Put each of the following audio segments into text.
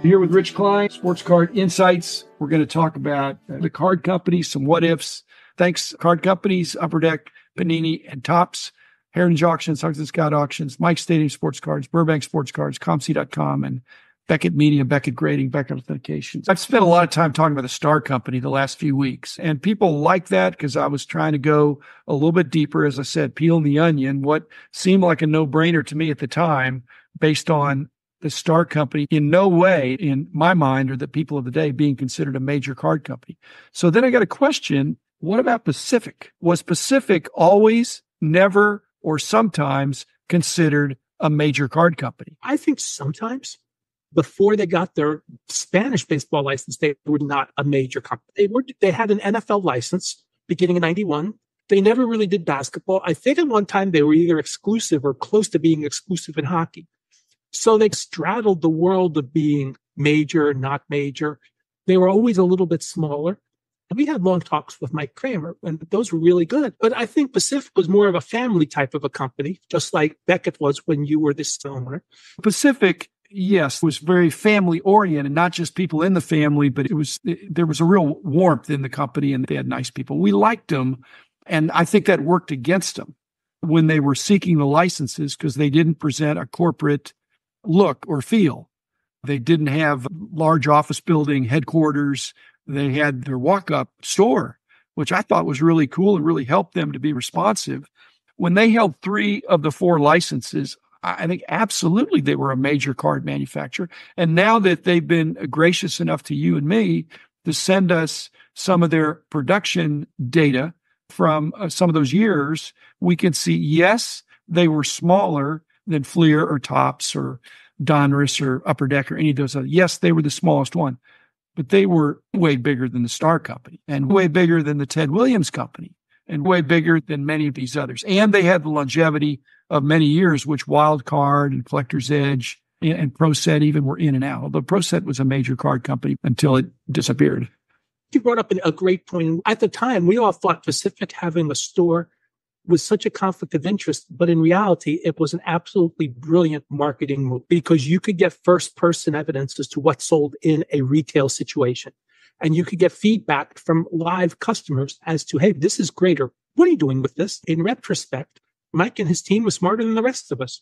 Here with Rich Klein, Sports Card Insights. We're going to talk about the card companies, some what ifs. Thanks, card companies, Upper Deck, Panini, and Topps, Heritage Auctions, Huggins Scott Auctions, Mike Stadium Sports Cards, Burbank Sports Cards, ComC.com, and Beckett Media, Beckett Grading, Beckett Authentications. I've spent a lot of time talking about the Star Company the last few weeks, and people like that because I was trying to go a little bit deeper, as I said, peeling the onion, what seemed like a no-brainer to me at the time based on the Star Company in no way, in my mind, are the people of the day being considered a major card company. So then I got a question, what about Pacific? Was Pacific always, never, or sometimes considered a major card company? I think sometimes. Before they got their Spanish baseball license, they were not a major company. They had an NFL license beginning in 91. They never really did basketball. I think at one time they were either exclusive or close to being exclusive in hockey. So they straddled the world of being major, not major. They were always a little bit smaller. And we had long talks with Mike Kramer, and those were really good. But I think Pacific was more of a family type of a company, just like Beckett was when you were this owner. Pacific, yes, was very family oriented, not just people in the family, but there was a real warmth in the company, and they had nice people. We liked them, and I think that worked against them when they were seeking the licenses because they didn't present a corporate look or feel. They didn't have large office building headquarters. They had their walk-up store, which I thought was really cool and really helped them to be responsive. When they held 3 of the 4 licenses, I think absolutely they were a major card manufacturer. And now that they've been gracious enough to you and me to send us some of their production data from some of those years, we can see, yes, they were smaller than Fleer or Topps or Donruss or Upper Deck or any of those other. Yes, they were the smallest one, but they were way bigger than the Star Company and way bigger than the Ted Williams Company and way bigger than many of these others. And they had the longevity of many years, which Wild Card and Collector's Edge and Pro Set even were in and out. Although Pro Set was a major card company until it disappeared. You brought up a great point. At the time, we all thought Pacific having a store was such a conflict of interest, but in reality, it was an absolutely brilliant marketing move because you could get first-person evidence as to what sold in a retail situation. And you could get feedback from live customers as to, hey, this is great, or what are you doing with this? In retrospect, Mike and his team were smarter than the rest of us.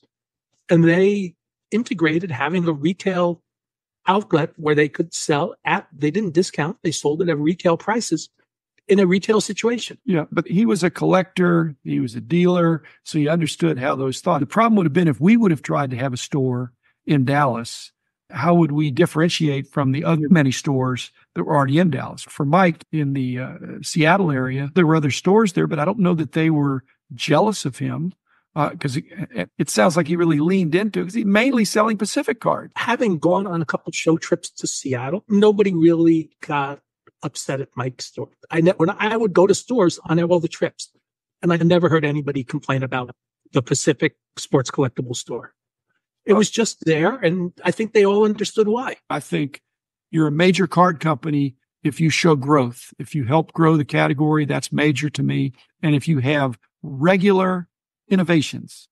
And they integrated having a retail outlet where they could sell they didn't discount, they sold it at retail prices in a retail situation. Yeah, but he was a collector, he was a dealer, so he understood how those thought. The problem would have been if we would have tried to have a store in Dallas, how would we differentiate from the other many stores that were already in Dallas? For Mike in the Seattle area, there were other stores there, but I don't know that they were jealous of him because it sounds like he really leaned into it because he's mainly selling Pacific cards. Having gone on a couple show trips to Seattle, nobody really got upset at Mike's store. When I would go to stores on all the trips, and I never heard anybody complain about the Pacific Sports Collectible store. It was just there, and I think they all understood why. I think you're a major card company if you show growth. If you help grow the category, that's major to me. And if you have regular innovations.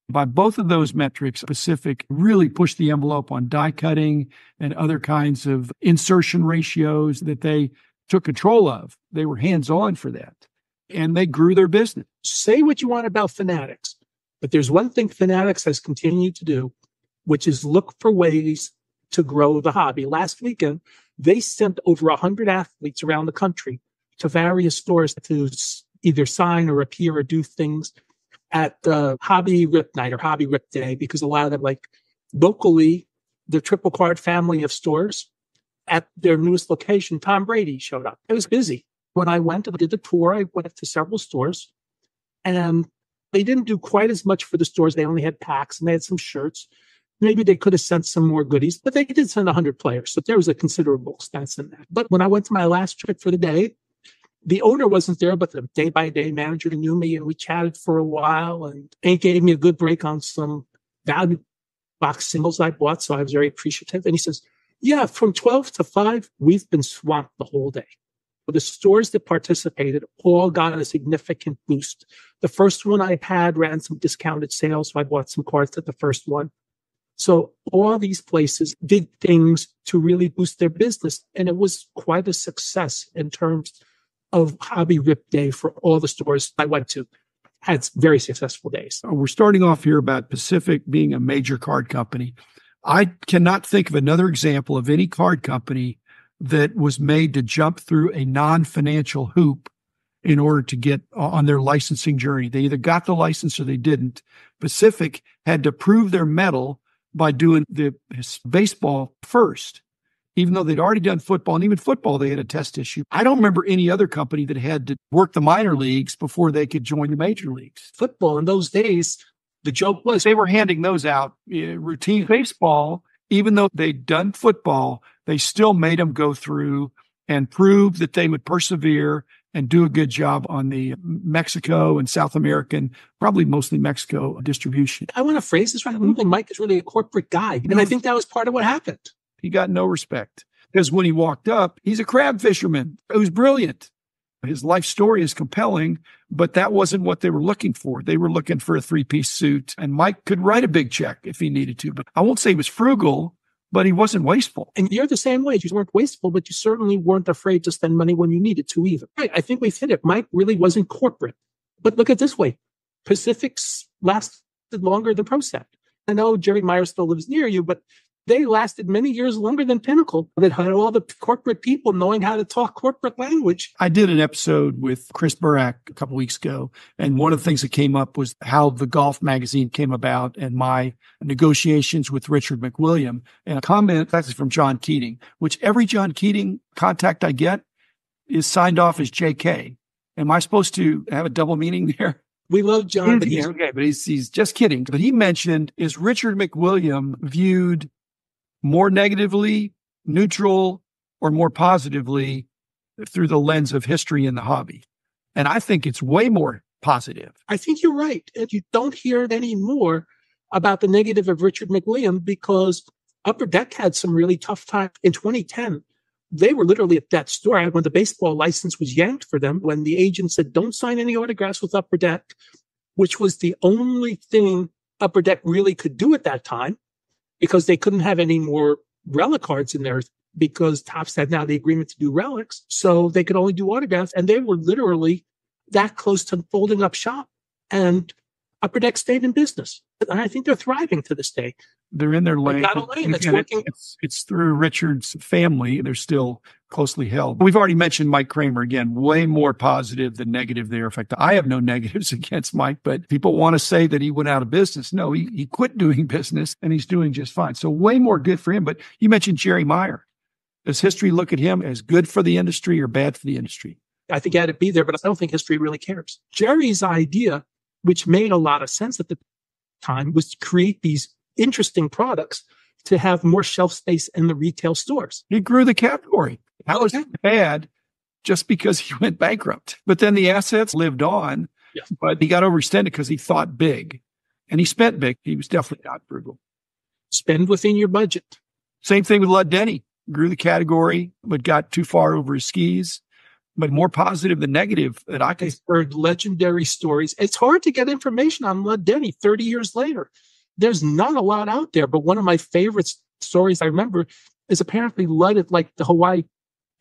By both of those metrics, Pacific really pushed the envelope on die cutting and other kinds of insertion ratios that they took control of. They were hands-on for that, and they grew their business. Say what you want about Fanatics, but there's one thing Fanatics has continued to do, which is look for ways to grow the hobby. Last weekend, they sent over 100 athletes around the country to various stores to either sign or appear or do things at the Hobby Rip Night or Hobby Rip Day, because a lot of them, like locally, the Triple Card family of stores at their newest location, Tom Brady showed up. It was busy. When I went and did the tour, I went to several stores, and they didn't do quite as much for the stores. They only had packs and they had some shirts. Maybe they could have sent some more goodies, but they did send 100 players. So there was a considerable expense in that. But when I went to my last trip for the day, the owner wasn't there, but the day-by-day manager knew me, and we chatted for a while, and he gave me a good break on some value box singles I bought, so I was very appreciative. And he says, yeah, from 12 to 5, we've been swamped the whole day. But the stores that participated all got a significant boost. The first one I had ran some discounted sales, so I bought some cards at the first one. So all these places did things to really boost their business. And it was quite a success in terms of hobby rip day for all the stores I went to. Had very successful days. We're starting off here about Pacific being a major card company. I cannot think of another example of any card company that was made to jump through a non-financial hoop in order to get on their licensing journey. They either got the license or they didn't. Pacific had to prove their mettle by doing the baseball first, even though they'd already done football. And even football, they had a test issue. I don't remember any other company that had to work the minor leagues before they could join the major leagues. Football in those days, the joke was they were handing those out. Routine baseball, even though they'd done football, they still made them go through and prove that they would persevere and do a good job on the Mexico and South American, probably mostly Mexico distribution. I want to phrase this right. I don't think Mike is really a corporate guy. And I think that was part of what happened. He got no respect because when he walked up, he's a crab fisherman. It was brilliant. His life story is compelling, but that wasn't what they were looking for. They were looking for a three-piece suit, and Mike could write a big check if he needed to. But I won't say he was frugal, but he wasn't wasteful. And you're the same way. You weren't wasteful, but you certainly weren't afraid to spend money when you needed to either. Right. I think we've hit it. Mike really wasn't corporate. But look at it this way. Pacific's lasted longer than ProSet. I know Jerry Meyer still lives near you, but they lasted many years longer than Pinnacle that had all the corporate people knowing how to talk corporate language. I did an episode with Chris Burak a couple weeks ago, and one of the things that came up was how the golf magazine came about and my negotiations with Richard McWilliam. And a comment that's from John Keating, which every John Keating contact I get is signed off as JK. Am I supposed to have a double meaning there? We love John, but he's just kidding. But he mentioned, is Richard McWilliam viewed more negatively, neutral, or more positively through the lens of history in the hobby? And I think it's way more positive. I think you're right. And you don't hear it anymore about the negative of Richard McWilliam because Upper Deck had some really tough time. In 2010, they were literally at that store when the baseball license was yanked for them, when the agent said, don't sign any autographs with Upper Deck, which was the only thing Upper Deck really could do at that time, because they couldn't have any more relic cards in there because Topps had now the agreement to do relics. So they could only do autographs. And they were literally that close to folding up shop. And Upper Deck stayed in business. And I think they're thriving to this day. They're in their lane. They got a lane that's working. It's through Richard's family. They're still closely held. We've already mentioned Mike Kramer again, way more positive than negative there. In fact, I have no negatives against Mike, but people want to say that he went out of business. No, he quit doing business and he's doing just fine. So way more good for him. But you mentioned Jerry Meyer. Does history look at him as good for the industry or bad for the industry? I think he had to be there, but I don't think history really cares. Jerry's idea, which made a lot of sense at the time, was to create these interesting products to have more shelf space in the retail stores. He grew the category. That was bad just because he went bankrupt. But then the assets lived on, but he got overextended because he thought big and he spent big. He was definitely not frugal. Spend within your budget. Same thing with Lud Denny. Grew the category, but got too far over his skis. But more positive than negative that I can. I've heard legendary stories. It's hard to get information on Lud Denny 30 years later. There's not a lot out there, but one of my favorite stories I remember is apparently Lud at like the Hawaii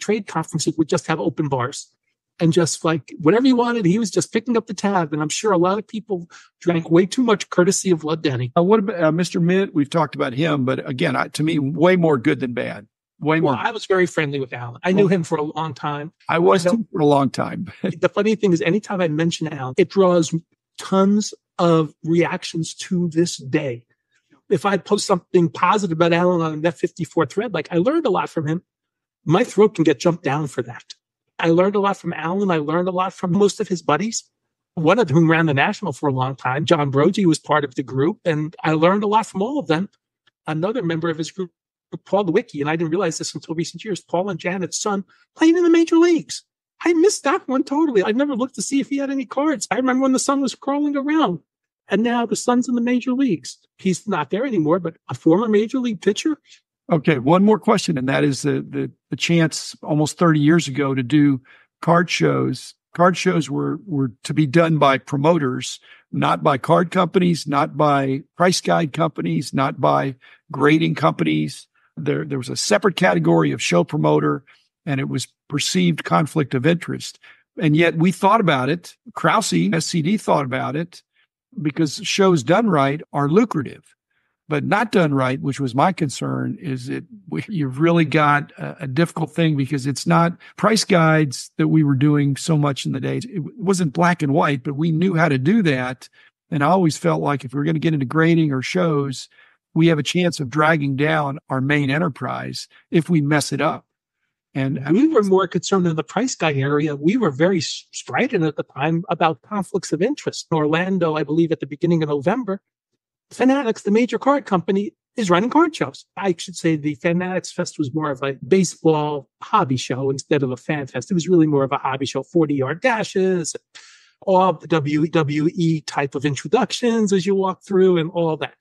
trade conferences would just have open bars and just like whatever he wanted, he was just picking up the tab. And I'm sure a lot of people drank way too much courtesy of Lud Denny. What about Mr. Mint? We've talked about him, but again, to me, way more good than bad. Way more. Well, I was very friendly with Alan. I knew him for a long time. I was too for a long time. The funny thing is, anytime I mention Alan, it draws tons of reactions to this day. If I post something positive about Alan on a Net 54 thread, like I learned a lot from him, my throat can get jumped down for that. I learned a lot from Alan. I learned a lot from most of his buddies, one of whom ran the National for a long time. John Brogy was part of the group, and I learned a lot from all of them. Another member of his group, Paul Lewicki, and I didn't realize this until recent years, Paul and Janet's son playing in the major leagues. I missed that one totally. I never looked to see if he had any cards. I remember when the son was crawling around, and now the son's in the major leagues. He's not there anymore, but a former major league pitcher. Okay, one more question, and that is the chance almost 30 years ago to do card shows Card shows were to be done by promoters, not by card companies, not by price guide companies, not by grading companies. There was a separate category of show promoter, and it was perceived conflict of interest. And yet we thought about it. Krause, SCD thought about it because shows done right are lucrative. But not done right, which was my concern, is that you've really got a difficult thing because it's not price guides that we were doing so much in the days. It wasn't black and white, but we knew how to do that. And I always felt like if we were going to get into grading or shows, we have a chance of dragging down our main enterprise if we mess it up. And we were more concerned in the price guide area. We were very strident at the time about conflicts of interest. In Orlando, I believe at the beginning of November, Fanatics, the major card company, is running card shows. I should say the Fanatics Fest was more of a baseball hobby show instead of a fan fest. It was really more of a hobby show, 40-yard dashes, all the WWE type of introductions as you walk through and all that.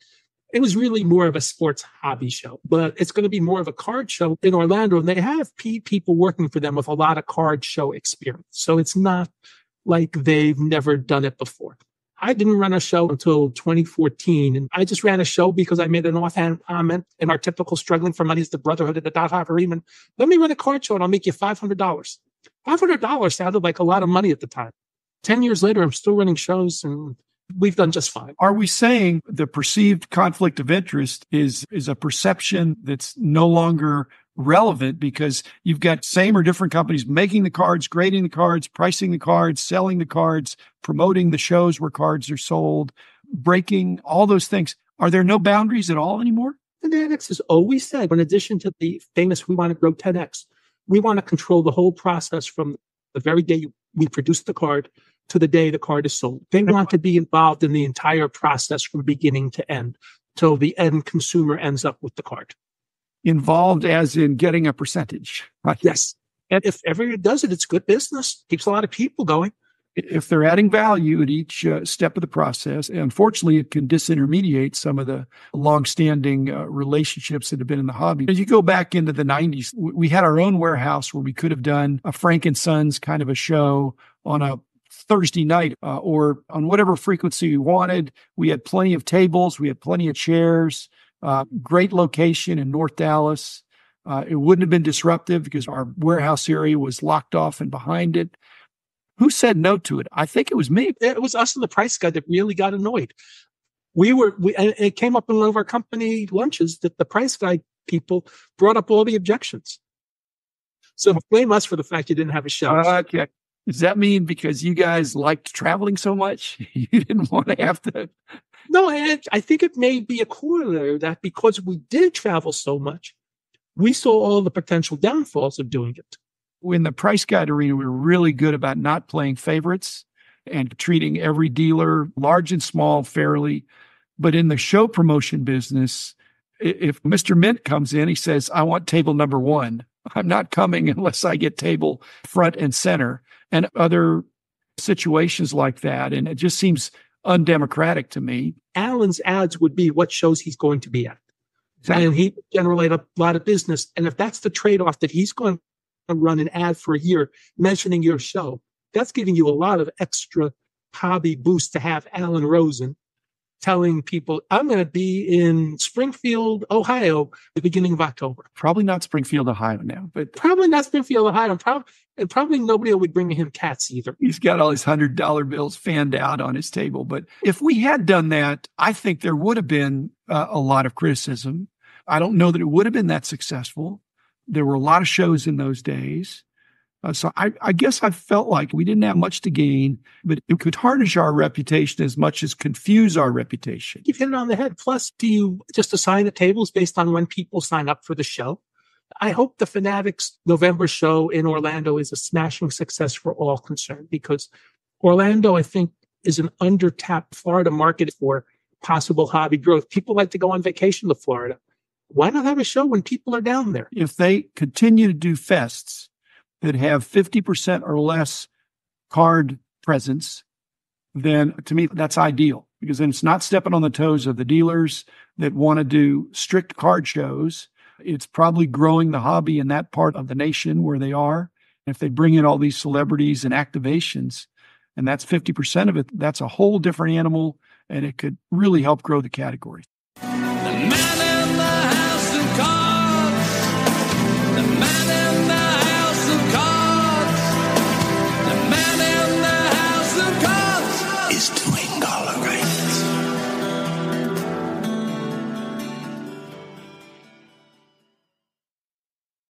It was really more of a sports hobby show, but it's going to be more of a card show in Orlando. And they have people working for them with a lot of card show experience. So it's not like they've never done it before. I didn't run a show until 2014, and I just ran a show because I made an offhand comment in our typical struggling for money is the brotherhood of the Dot Haverim. Let me run a card show and I'll make you $500. $500 sounded like a lot of money at the time. 10 years later, I'm still running shows and we've done just fine. Are we saying the perceived conflict of interest is a perception that's no longer relevant because you've got same or different companies making the cards, grading the cards, pricing the cards, selling the cards, promoting the shows where cards are sold, breaking all those things? Are there no boundaries at all anymore? Fanatics has always said, in addition to the famous, we want to grow 10x, we want to control the whole process from the very day we produce the card to the day the card is sold. They want to be involved in the entire process from beginning to end till the end consumer ends up with the card. Involved as in getting a percentage. Right? Yes. And if everyone does it, it's good business. Keeps a lot of people going. If they're adding value at each step of the process, unfortunately, it can disintermediate some of the longstanding relationships that have been in the hobby. As you go back into the 90s, we had our own warehouse where we could have done a Frank and Sons kind of a show on a Thursday night or on whatever frequency we wanted. We had plenty of tables. We had plenty of chairs. Great location in North Dallas. It wouldn't have been disruptive because our warehouse area was locked off and behind it. Who said no to it? I think it was me. It was us and the price guy that really got annoyed. And it came up in one of our company lunches that the price guy people brought up all the objections. So blame us for the fact you didn't have a show. Okay. Does that mean because you guys liked traveling so much, you didn't want to have to? No, I think it may be a corollary of that because we did travel so much, we saw all the potential downfalls of doing it. In the price guide arena, we were really good about not playing favorites and treating every dealer, large and small, fairly. But in the show promotion business, if Mr. Mint comes in, he says, I want table number 1. I'm not coming unless I get table front and center, and other situations like that. And it just seems undemocratic to me. Alan's ads would be what shows he's going to be at. Exactly. And he generate a lot of business. And if that's the trade-off that he's going to run an ad for a year mentioning your show, that's giving you a lot of extra hobby boost to have Alan Rosen telling people, I'm going to be in Springfield, Ohio, the beginning of October. Probably not Springfield, Ohio now, but probably not Springfield, Ohio. And probably nobody will be bringing him cats either. He's got all his $100 bills fanned out on his table. But if we had done that, I think there would have been a lot of criticism. I don't know that it would have been that successful. There were a lot of shows in those days. So I guess I felt like we didn't have much to gain, but it could tarnish our reputation as much as confuse our reputation. You've hit it on the head. Plus, do you just assign the tables based on when people sign up for the show? I hope the Fanatics November show in Orlando is a smashing success for all concerned, because Orlando, I think, is an under-tapped Florida market for possible hobby growth. People like to go on vacation to Florida. Why not have a show when people are down there? If they continue to do fests that have 50% or less card presence, then to me, that's ideal, because then it's not stepping on the toes of the dealers that want to do strict card shows. It's probably growing the hobby in that part of the nation where they are. If they bring in all these celebrities and activations, and that's 50% of it, that's a whole different animal, and it could really help grow the category. The man